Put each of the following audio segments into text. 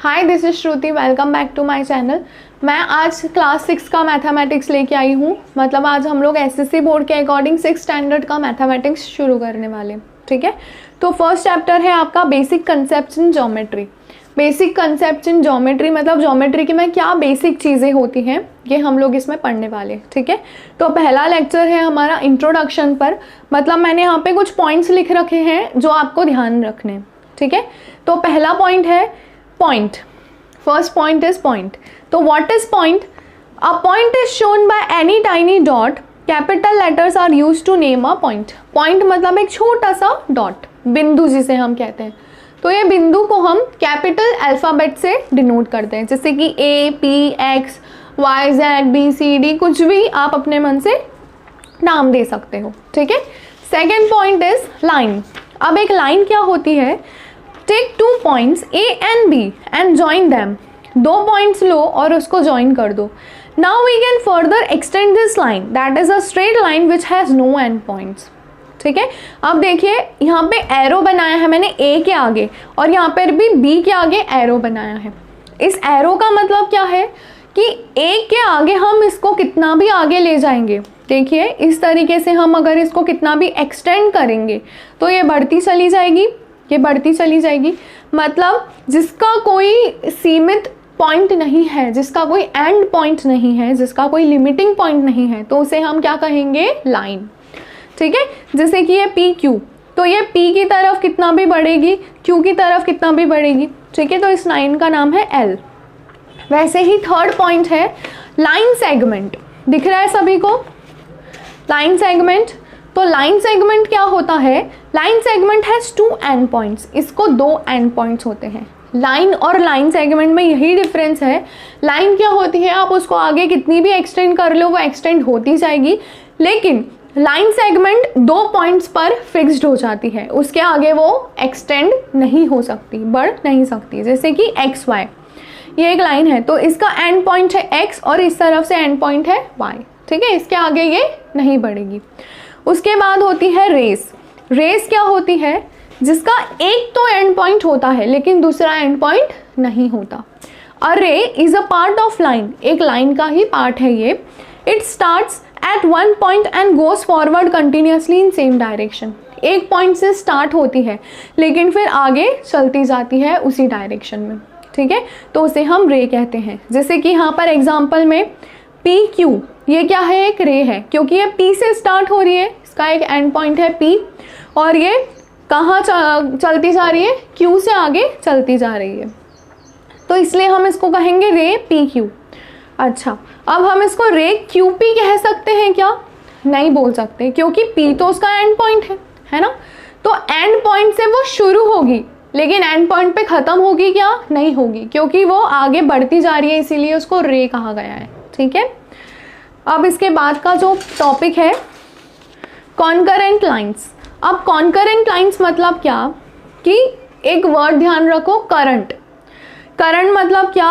Hi, this is Shruti. Welcome back to my channel. मैं आज class 6 का मैथमेटिक्स लेके आई हूँ। मतलब आज हम लोग एसएससी बोर्ड के अकॉर्डिंग 6 स्टैंडर्ड का मैथमेटिक्स शुरू करने वाले, ठीक है। तो फर्स्ट चैप्टर है आपका basic concepts in geometry. Basic concepts in geometry मतलब ज्योमेट्री की में क्या बेसिक चीज़ें होती हैं ये हम लोग इसमें पढ़ने वाले, ठीक है। तो पहला लेक्चर है हमारा इंट्रोडक्शन पर। मतलब मैंने यहाँ पे कुछ पॉइंट्स लिख रखे हैं जो आपको ध्यान रखने, ठीक है। तो पहला पॉइंट है point. First point is point. तो what is point? A point is shown by any tiny dot. Capital letters are used to name a point. Point मतलब एक छोटा सा डॉट, बिंदु जिसे हम कहते हैं। तो ये बिंदु को हम कैपिटल अल्फाबेट से डिनोट करते हैं, जैसे कि A, P, X, Y, Z, B, C, D, कुछ भी आप अपने मन से नाम दे सकते हो, ठीक है। Second point is line. अब एक लाइन क्या होती है? Take 2 points A and B and join them. 2 points लो और उसको ज्वाइन कर दो। Now we can further extend this line, that is a straight line which has no end points, ठीक है। अब देखिए यहाँ पे एरो बनाया है मैंने ए के आगे और यहाँ पर भी बी के आगे एरो बनाया है। इस एरो का मतलब क्या है कि ए के आगे हम इसको कितना भी आगे ले जाएंगे, देखिए इस तरीके से हम अगर इसको कितना भी एक्सटेंड करेंगे तो ये बढ़ती चली जाएगी, ये बढ़ती चली जाएगी। मतलब जिसका कोई सीमित पॉइंट नहीं है, जिसका कोई एंड पॉइंट नहीं है, जिसका कोई लिमिटिंग पॉइंट नहीं है, तो उसे हम क्या कहेंगे? लाइन, ठीक है। जैसे कि ये पी क्यू, तो ये पी की तरफ कितना भी बढ़ेगी, क्यू की तरफ कितना भी बढ़ेगी, ठीक है। तो इस लाइन का नाम है एल। वैसे ही थर्ड पॉइंट है लाइन सेगमेंट। दिख रहा है सभी को? Line segment. तो लाइन सेगमेंट क्या होता है? Line segment has 2 and points. इसको 2 एंड पॉइंट्स होते हैं। लाइन और लाइन सेगमेंट में यही डिफरेंस है। लाइन क्या होती है, आप उसको आगे कितनी भी एक्सटेंड कर लो वो एक्सटेंड होती जाएगी, लेकिन लाइन सेगमेंट 2 पॉइंट्स पर फिक्स्ड हो जाती है, उसके आगे वो एक्सटेंड नहीं हो सकती, बढ़ नहीं सकती। जैसे कि एक्स वाई, ये एक लाइन है तो इसका एंड पॉइंट है एक्स और इस तरफ से एंड पॉइंट है वाई, ठीक है। इसके आगे ये नहीं बढ़ेगी। उसके बाद होती है रेस। रेस क्या होती है? जिसका एक तो एंड पॉइंट होता है लेकिन दूसरा एंड पॉइंट नहीं होता। अ रे is a part of line. एक लाइन का ही पार्ट है ये। It starts at 1 point and goes forward continuously in same direction. एक पॉइंट से स्टार्ट होती है लेकिन फिर आगे चलती जाती है उसी डायरेक्शन में, ठीक है। तो उसे हम रे कहते हैं। जैसे कि यहाँ पर एग्जाम्पल में पी क्यू, ये क्या है? एक रे है, क्योंकि ये पी से स्टार्ट हो रही है, इसका एक एंड पॉइंट है पी और ये कहाँ चलती जा रही है? क्यू से आगे चलती जा रही है, तो इसलिए हम इसको कहेंगे रे पी क्यू। अच्छा, अब हम इसको रे क्यू पी कह सकते हैं क्या? नहीं बोल सकते, क्योंकि पी तो उसका एंड पॉइंट है ना। तो एंड पॉइंट से वो शुरू होगी लेकिन एंड पॉइंट पे खत्म होगी क्या? नहीं होगी, क्योंकि वो आगे बढ़ती जा रही है, इसीलिए उसको रे कहा गया है, ठीक है। अब इसके बाद का जो टॉपिक है कॉन्करेंट लाइंस। अब कॉन्करेंट लाइंस मतलब क्या कि एक वर्ड ध्यान रखो, करंट। करंट मतलब क्या?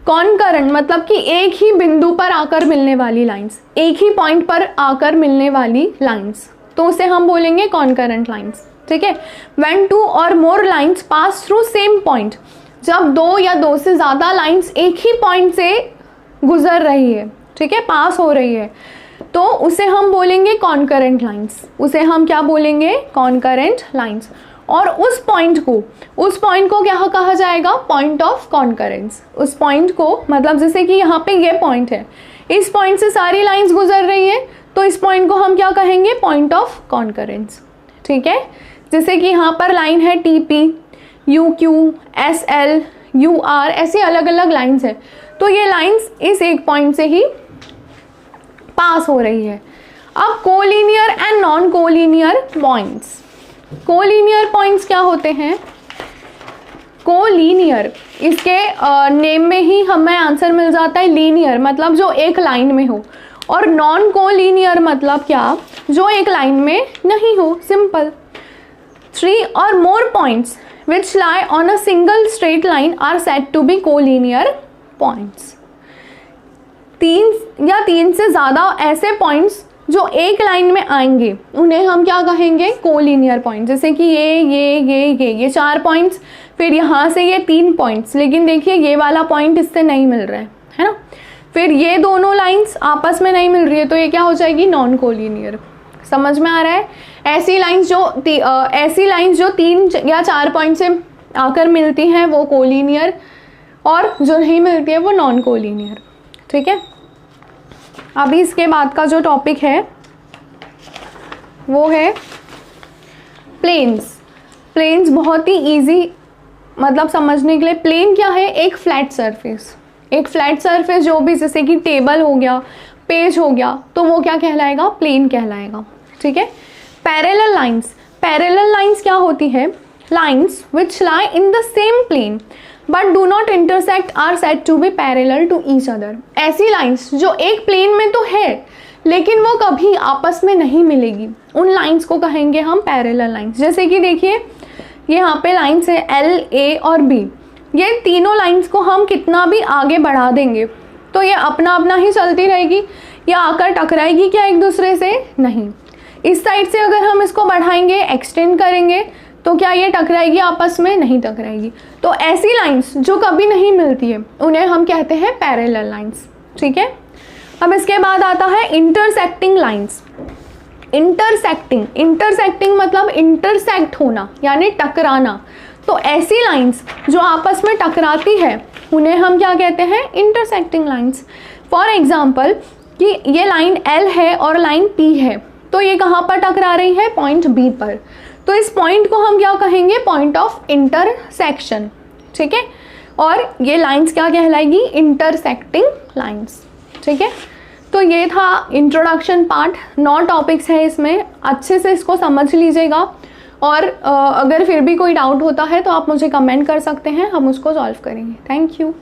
कॉन्करेंट मतलब कि एक ही बिंदु पर आकर मिलने वाली लाइंस, एक ही पॉइंट पर आकर मिलने वाली लाइंस, तो उसे हम बोलेंगे कॉन्करेंट लाइंस, ठीक है। व्हेन 2 और more lines pass through same point. जब 2 या 2 से ज़्यादा लाइंस एक ही पॉइंट से गुजर रही है, ठीक है, पास हो रही है, तो उसे हम बोलेंगे कॉन्करेंट लाइंस। उसे हम क्या बोलेंगे? Concurrent lines. और उस पॉइंट को क्या कहा जाएगा? Point of concurrence. उस पॉइंट को मतलब जैसे कि यहाँ पे ये पॉइंट है, इस पॉइंट से सारी लाइंस गुजर रही है, तो इस पॉइंट को हम क्या कहेंगे? पॉइंट ऑफ कॉन्करेंस, ठीक है। जैसे कि यहाँ पर लाइन है T P, U Q, S L, U R, ऐसी अलग अलग लाइंस है, तो ये लाइंस इस एक पॉइंट से ही पास हो रही है। अब collinear and non collinear points. Collinear points क्या होते हैं? कोलिनियर, इसके नेम में ही हमें आंसर मिल जाता है। लीनियर मतलब जो एक लाइन में हो, और नॉन कोलिनियर मतलब क्या? जो एक लाइन में नहीं हो, सिंपल। 3 और more points which lie on a single straight line are said to be collinear points। 3 या 3 से ज़्यादा ऐसे पॉइंट्स जो एक लाइन में आएंगे उन्हें हम क्या कहेंगे, कोलिनियर पॉइंट। जैसे कि ये 4 पॉइंट्स, फिर यहाँ से ये 3 पॉइंट्स, लेकिन देखिए ये वाला पॉइंट इससे नहीं मिल रहा है ना। फिर ये दोनों लाइंस आपस में नहीं मिल रही है, तो ये क्या हो जाएगी, नॉन कोलिनियर। समझ में आ रहा है? ऐसी लाइंस जो 3 या 4 पॉइंट से आकर मिलती हैं वो कोलिनियर, और जो नहीं मिलती है वो नॉन कोलिनियर। ठीक है, अभी इसके बाद का जो टॉपिक है वो है प्लेन्स। प्लेन्स बहुत ही इजी मतलब समझने के लिए। प्लेन क्या है, एक फ्लैट सरफेस। एक फ्लैट सरफेस जो भी, जैसे कि टेबल हो गया, पेज हो गया, तो वो क्या कहलाएगा, प्लेन कहलाएगा। ठीक है। पैरेलल लाइंस, पैरेलल लाइंस क्या होती है, lines which lie in the same plane but do not intersect are said to be parallel to each other. ऐसी लाइंस जो एक प्लेन में तो है लेकिन वो कभी आपस में नहीं मिलेगी, उन लाइंस को कहेंगे हम पैरेलल लाइंस। जैसे कि देखिए ये यहाँ पे लाइंस है L, A और B। ये तीनों लाइंस को हम कितना भी आगे बढ़ा देंगे तो ये अपना अपना ही चलती रहेगी, या आकर टकराएगी क्या एक दूसरे से, नहीं। इस साइड से अगर हम इसको बढ़ाएंगे, एक्सटेंड करेंगे, तो क्या ये टकराएगी आपस में, नहीं टकराएगी। तो ऐसी लाइंस जो कभी नहीं मिलती है उन्हें हम कहते हैं पैरेलल लाइंस। ठीक है। अब इसके बाद आता है इंटरसेक्टिंग लाइंस। इंटरसेक्टिंग मतलब इंटरसेक्ट होना यानी टकराना। तो ऐसी लाइंस जो आपस में टकराती है उन्हें हम क्या कहते हैं, इंटरसेक्टिंग लाइंस। फॉर एग्जाम्पल कि ये लाइन L है और लाइन P है, तो ये कहाँ पर टकरा रही है, पॉइंट B पर। तो इस पॉइंट को हम क्या कहेंगे, पॉइंट ऑफ इंटरसेक्शन। ठीक है। और ये लाइंस क्या कहलाएगी, इंटरसेक्टिंग लाइंस। ठीक है। तो ये था इंट्रोडक्शन पार्ट। 9 टॉपिक्स है इसमें, अच्छे से इसको समझ लीजिएगा। और अगर फिर भी कोई डाउट होता है तो आप मुझे कमेंट कर सकते हैं, हम उसको सॉल्व करेंगे। Thank you.